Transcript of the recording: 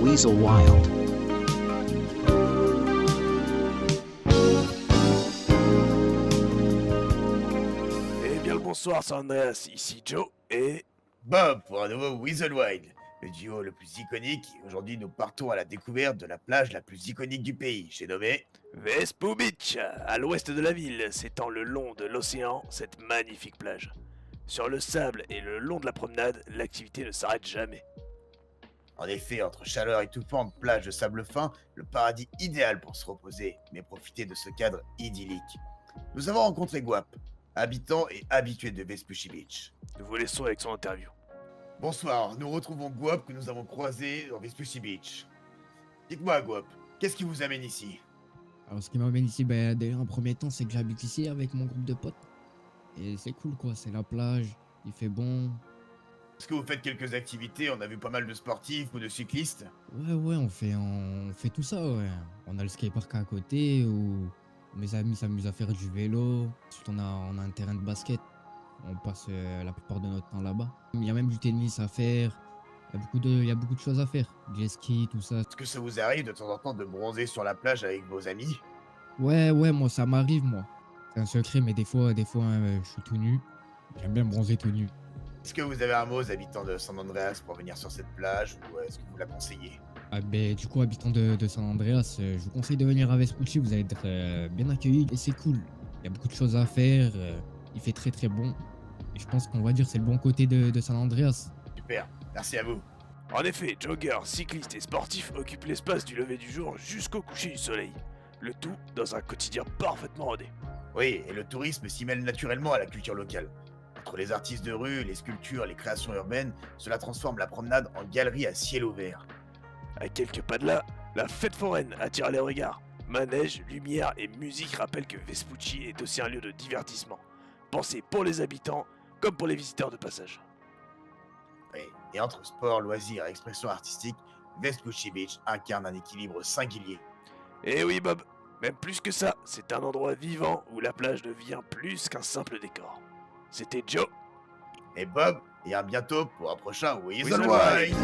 Weasel Wild. Eh bien le bonsoir San Andreas, ici Joe et... Bob pour un nouveau Weasel Wild, le duo le plus iconique. Aujourd'hui, nous partons à la découverte de la plage la plus iconique du pays. J'ai nommé... Vespu Beach, à l'ouest de la ville, s'étend le long de l'océan, cette magnifique plage. Sur le sable et le long de la promenade, l'activité ne s'arrête jamais. En effet, entre chaleur étouffante, plage de sable fin, le paradis idéal pour se reposer, mais profiter de ce cadre idyllique. Nous avons rencontré Guap, habitant et habitué de Vespucci Beach. Nous vous laissons avec son interview. Bonsoir, nous retrouvons Guap que nous avons croisé dans Vespucci Beach. Dites-moi Guap, qu'est-ce qui vous amène ici? Alors, ce qui m'amène ici, déjà en premier temps, c'est que j'habite ici avec mon groupe de potes. Et c'est cool, quoi. C'est la plage, il fait bon. Est-ce que vous faites quelques activités? On a vu pas mal de sportifs ou de cyclistes. Ouais, on fait tout ça, ouais. On a le skatepark à côté où mes amis s'amusent à faire du vélo. Ensuite, on a un terrain de basket. On passe la plupart de notre temps là-bas. Il y a même du tennis à faire. Il y a beaucoup de choses à faire. Jet ski, tout ça. Est-ce que ça vous arrive de temps en temps de bronzer sur la plage avec vos amis? Ouais, moi, ça m'arrive, moi. C'est un secret, mais des fois, je suis tout nu. J'aime bien bronzer tout nu. Est-ce que vous avez un mot aux habitants de San Andreas pour venir sur cette plage ou est-ce que vous la conseillez? Du coup, habitant de San Andreas, je vous conseille de venir à Vespucci, vous allez être bien accueillis et c'est cool. Il y a beaucoup de choses à faire, il fait très très bon. Et je pense qu'on va dire c'est le bon côté de San Andreas. Super, merci à vous. En effet, joggeurs, cyclistes et sportifs occupent l'espace du lever du jour jusqu'au coucher du soleil. Le tout dans un quotidien parfaitement rodé. Oui, et le tourisme s'y mêle naturellement à la culture locale. Entre les artistes de rue, les sculptures, les créations urbaines, cela transforme la promenade en galerie à ciel ouvert. À quelques pas de là, la fête foraine attire les regards. Manège, lumière et musique rappellent que Vespucci est aussi un lieu de divertissement, pensé pour les habitants comme pour les visiteurs de passage. Oui, et entre sport, loisirs et expression artistique, Vespucci Beach incarne un équilibre singulier. Et oui Bob, même plus que ça, c'est un endroit vivant où la plage devient plus qu'un simple décor. C'était Joe. Et Bob, et à bientôt pour un prochain Weasel Weasel Wild.